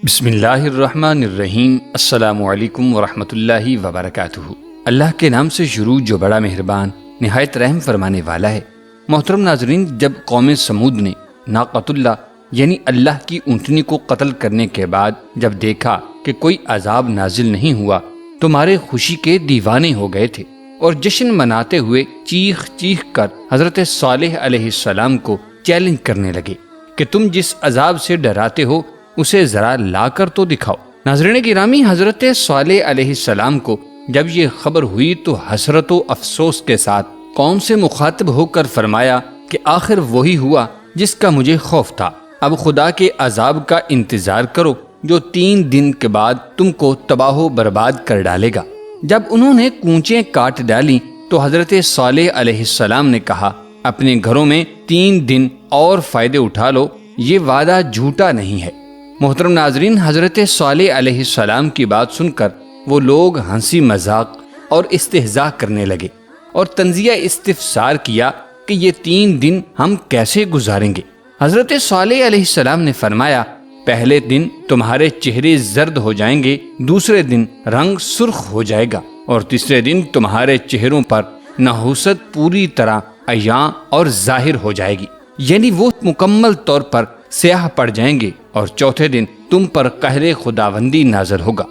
بسم اللہ الرحمن الرحیم۔ السلام علیکم ورحمۃ اللہ وبرکاتہ۔ اللہ کے نام سے شروع جو بڑا مہربان نہایت رحم فرمانے والا ہے۔ محترم ناظرین، جب قوم سمود نے ناقۃ اللہ یعنی اللہ کی اونٹنی کو قتل کرنے کے بعد جب دیکھا کہ کوئی عذاب نازل نہیں ہوا تو مارے خوشی کے دیوانے ہو گئے تھے اور جشن مناتے ہوئے چیخ چیخ کر حضرت صالح علیہ السلام کو چیلنج کرنے لگے کہ تم جس عذاب سے ڈراتے ہو اسے ذرا لا کر تو دکھاؤ۔ ناظرین گرامی، حضرت صالح علیہ السلام کو جب یہ خبر ہوئی تو حسرت و افسوس کے ساتھ قوم سے مخاطب ہو کر فرمایا کہ آخر وہی ہوا جس کا مجھے خوف تھا۔ اب خدا کے عذاب کا انتظار کرو جو 3 دن کے بعد تم کو تباہ و برباد کر ڈالے گا۔ جب انہوں نے کونچیں کاٹ ڈالی تو حضرت صالح علیہ السلام نے کہا، اپنے گھروں میں 3 دن اور فائدے اٹھا لو، یہ وعدہ جھوٹا نہیں ہے۔ محترم ناظرین، حضرت صالح علیہ السلام کی بات سن کر وہ لوگ ہنسی مذاق اور استہزاء کرنے لگے اور تنزیہ استفسار کیا کہ یہ 3 دن ہم کیسے گزاریں گے۔ حضرت صالح علیہ السلام نے فرمایا، پہلے دن تمہارے چہرے زرد ہو جائیں گے، دوسرے دن رنگ سرخ ہو جائے گا اور تیسرے دن تمہارے چہروں پر نحوست پوری طرح عیاں اور ظاہر ہو جائے گی، یعنی وہ مکمل طور پر سیاہ پڑ جائیں گے، اور چوتھے دن تم پر قہر خداوندی نازل ہوگا۔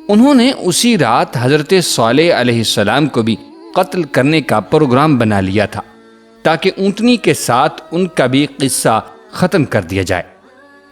انہوں نے اسی رات حضرت صالح علیہ السلام کو بھی قتل کرنے کا پروگرام بنا لیا تھا تاکہ اونٹنی کے ساتھ ان کا بھی قصہ ختم کر دیا جائے۔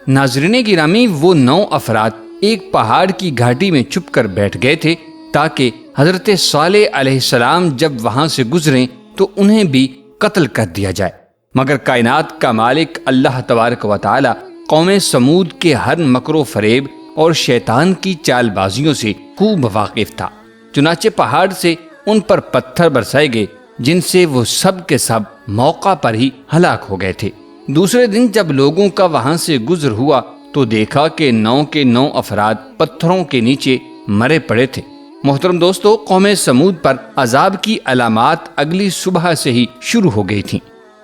ناظرین گرامی، وہ 9 افراد ایک پہاڑ کی گھاٹی میں چھپ کر بیٹھ گئے تھے تاکہ حضرت صالح علیہ السلام جب وہاں سے گزریں تو انہیں بھی قتل کر دیا جائے، مگر کائنات کا مالک اللہ تبارک و تعالی قوم سمود کے ہر مکر و فریب اور شیطان کی چال بازیوں سے خوب واقف تھا، چنانچہ پہاڑ سے ان پر پتھر برسائے گئے جن سے وہ سب کے سب موقع پر ہی ہلاک ہو گئے تھے۔ دوسرے دن جب لوگوں کا وہاں سے گزر ہوا تو دیکھا کہ 9 کے 9 افراد پتھروں کے نیچے مرے پڑے تھے۔ محترم دوستو، قوم سمود پر عذاب کی علامات اگلی صبح سے ہی شروع ہو گئی تھیں،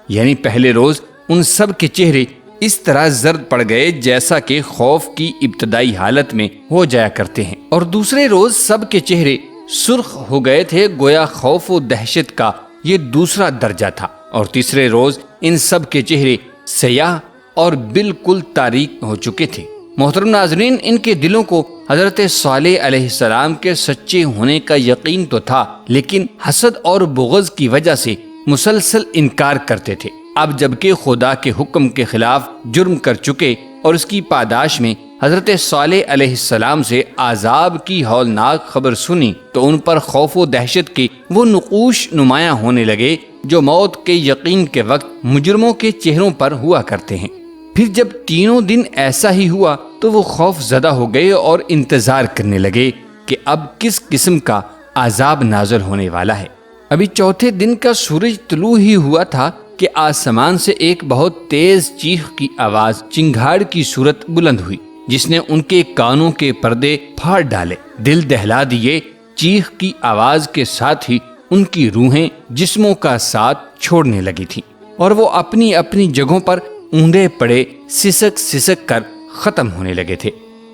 یعنی پہلے روز ان سب کے چہرے اس طرح زرد پڑ گئے جیسا کہ خوف کی ابتدائی حالت میں ہو جایا کرتے ہیں، اور دوسرے روز سب کے چہرے سرخ ہو گئے تھے گویا خوف و دہشت کا یہ دوسرا درجہ تھا، اور تیسرے روز ان سب کے چہرے سیاہ اور بالکل تاریک ہو چکے تھے۔ محترم ناظرین، ان کے دلوں کو حضرت صالح علیہ السلام کے سچے ہونے کا یقین تو تھا، لیکن حسد اور بغض کی وجہ سے مسلسل انکار کرتے تھے۔ اب جبکہ خدا کے حکم کے خلاف جرم کر چکے اور اس کی پاداش میں حضرت صالح علیہ السلام سے عذاب کی ہولناک خبر سنی تو ان پر خوف و دہشت کے وہ نقوش نمایاں ہونے لگے جو موت کے یقین کے وقت مجرموں کے چہروں پر ہوا کرتے ہیں۔ پھر جب 3 دن ایسا ہی ہوا تو وہ خوف زدہ ہو گئے اور انتظار کرنے لگے کہ اب کس قسم کا عذاب نازل ہونے والا ہے۔ ابھی چوتھے دن کا سورج طلوع ہی ہوا تھا کہ آسمان سے ایک بہت تیز چیخ کی آواز چنگھاڑ کی صورت بلند ہوئی جس نے ان کے کانوں کے پردے پھاڑ ڈالے، دل دہلا دیے۔ چیخ کی آواز کے ساتھ ہی ان کی روحیں جسموں کا ساتھ چھوڑنے لگی تھیں اور وہ اپنی اپنی جگہوں پر اوندے پڑے سسک سسک کر ختم ہونے لگے تھے۔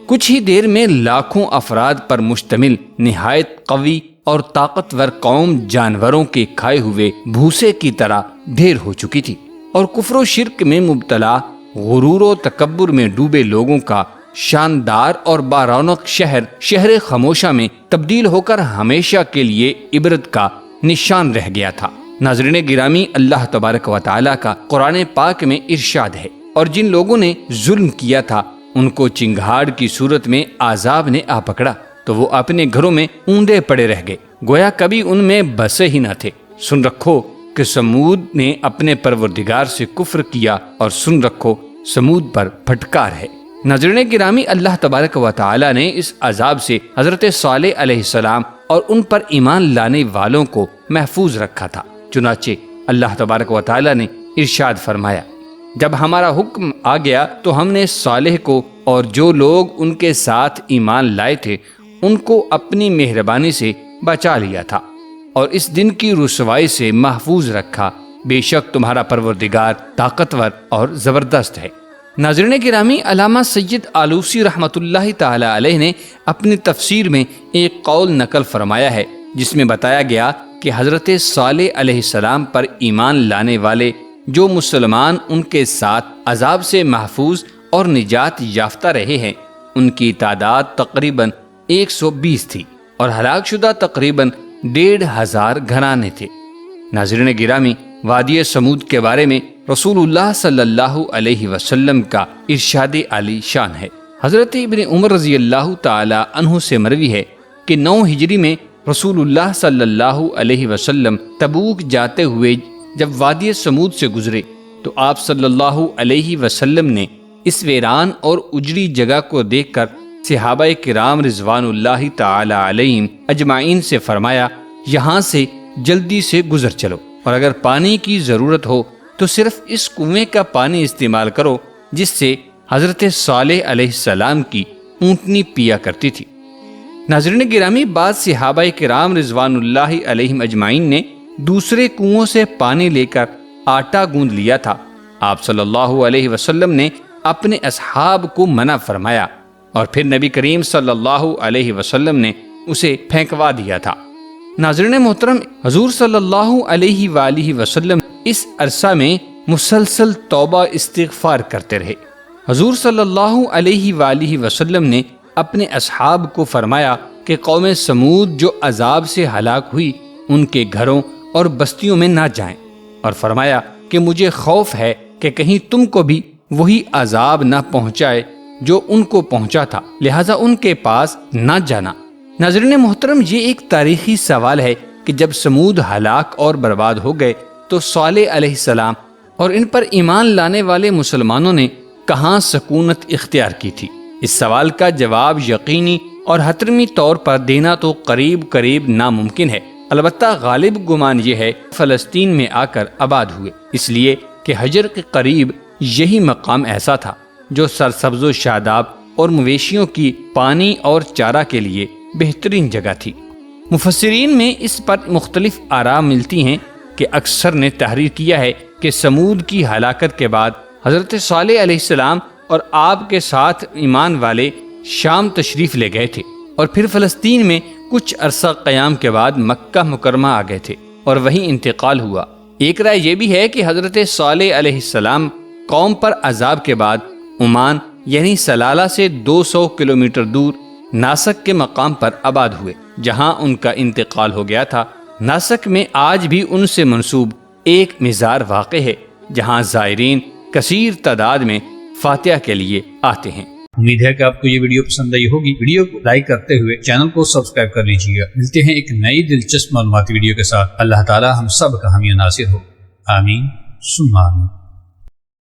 کچھ ہی دیر میں لاکھوں افراد پر مشتمل نہایت قوی اور طاقتور قوم جانوروں کے کھائے ہوئے بھوسے کی طرح ڈھیر ہو چکی تھی، اور کفر و شرک میں مبتلا غرور و تکبر میں ڈوبے لوگوں کا شاندار اور بارونق شہر خاموشہ میں تبدیل ہو کر ہمیشہ کے لیے عبرت کا نشان رہ گیا تھا۔ ناظرین گرامی، اللہ تبارک و تعالی کا قرآن پاک میں ارشاد ہے، اور جن لوگوں نے ظلم کیا تھا ان کو چنگھاڑ کی صورت میں عذاب نے آ پکڑا تو وہ اپنے گھروں میں اوندے پڑے رہ گئے گویا کبھی ان میں بسے ہی نہ تھے۔ سن رکھو کہ سمود نے اپنے پروردگار سے کفر کیا، اور سن رکھو سمود پر پھٹکار ہے۔ ناظرین گرامی، اللہ تبارک و تعالی نے اس عذاب سے حضرت صالح علیہ السلام اور ان پر ایمان لانے والوں کو محفوظ رکھا تھا، چنانچہ اللہ تبارک و تعالی نے ارشاد فرمایا، جب ہمارا حکم آ گیا تو ہم نے صالح کو اور جو لوگ ان کے ساتھ ایمان لائے تھے ان کو اپنی مہربانی سے بچا لیا تھا اور اس دن کی رسوائی سے محفوظ رکھا، بے شک تمہارا پروردگار طاقتور اور زبردست ہے۔ ناظرین گرامی، علامہ سید آلوسی رحمۃ اللہ تعالی علیہ نے اپنی تفسیر میں ایک قول نقل فرمایا ہے جس میں بتایا گیا کہ حضرت صالح علیہ السلام پر ایمان لانے والے جو مسلمان ان کے ساتھ عذاب سے محفوظ اور نجات یافتہ رہے ہیں ان کی تعداد تقریباً 120 تھی اور ہلاک شدہ تقریباً 1500 گھرانے تھے۔ ناظرین گرامی، وادی سمود کے بارے میں رسول اللہ صلی اللہ علیہ وسلم کا ارشاد عالی شان ہے۔ حضرت ابن عمر رضی اللہ تعالی عنہ سے مروی ہے کہ 9 ہجری میں رسول اللہ صلی اللہ علیہ وسلم تبوک جاتے ہوئے جب وادی سمود سے گزرے تو آپ صلی اللہ علیہ وسلم نے اس ویران اور اجڑی جگہ کو دیکھ کر صحابہ کرام رضوان اللہ تعالی علیہم اجمعین سے فرمایا، یہاں سے جلدی سے گزر چلو، اور اگر پانی کی ضرورت ہو تو صرف اس کنویں کا پانی استعمال کرو جس سے حضرت صالح علیہ السلام کی اونٹنی پیا کرتی تھی۔ ناظرین گرامی، بعض صحابہ کرام رضوان اللہ علیہم اجمعین نے دوسرے کنووں سے پانی لے کر آٹا گوندھ لیا تھا۔ آپ صلی اللہ علیہ وسلم نے اپنے اصحاب کو منع فرمایا اور پھر نبی کریم صلی اللہ علیہ وسلم نے اسے پھینکوا دیا تھا۔ ناظرین محترم، حضور صلی اللہ علیہ وآلہ وسلم اس عرصہ میں مسلسل توبہ استغفار کرتے رہے۔ حضور صلی اللہ علیہ وآلہ وسلم نے اپنے اصحاب کو فرمایا کہ قوم سمود جو عذاب سے ہلاک ہوئی ان کے گھروں اور بستیوں میں نہ جائیں، اور فرمایا کہ مجھے خوف ہے کہ کہیں تم کو بھی وہی عذاب نہ پہنچائے جو ان کو پہنچا تھا، لہٰذا ان کے پاس نہ جانا۔ ناظرین محترم، یہ ایک تاریخی سوال ہے کہ جب سمود ہلاک اور برباد ہو گئے تو صالح علیہ السلام اور ان پر ایمان لانے والے مسلمانوں نے کہاں سکونت اختیار کی تھی؟ اس سوال کا جواب یقینی اور حتمی طور پر دینا تو قریب ناممکن ہے، البتہ غالب گمان یہ ہے فلسطین میں آ کر آباد ہوئے، اس لیے کہ حجر کے قریب یہی مقام ایسا تھا جو سرسبز و شاداب اور مویشیوں کی پانی اور چارہ کے لیے بہترین جگہ تھی۔ مفسرین میں اس پر مختلف آراء ملتی ہیں کہ اکثر نے تحریر کیا ہے کہ سمود کی ہلاکت کے بعد حضرت صالح علیہ السلام اور آپ کے ساتھ ایمان والے شام تشریف لے گئے تھے اور پھر فلسطین میں کچھ عرصہ قیام کے بعد مکہ مکرمہ آ گئے تھے اور وہیں انتقال ہوا۔ ایک رائے یہ بھی ہے کہ حضرت صالح علیہ السلام قوم پر عذاب کے بعد عمان یعنی سلالہ سے 200 کلومیٹر دور ناسک کے مقام پر آباد ہوئے جہاں ان کا انتقال ہو گیا تھا۔ ناسک میں آج بھی ان سے منسوب ایک مزار واقع ہے جہاں زائرین کثیر تعداد میں فاتحہ کے لیے آتے ہیں۔ امید ہے کہ آپ کو یہ ویڈیو پسند آئی ہوگی۔ ویڈیو کو لائک کرتے ہوئے چینل کو سبسکرائب کر لیجیے گا۔ ملتے ہیں ایک نئی دلچسپ معلوماتی ویڈیو کے ساتھ۔ اللہ تعالی ہم سب کا حامی و ناصر ہو، آمین ثم آمین۔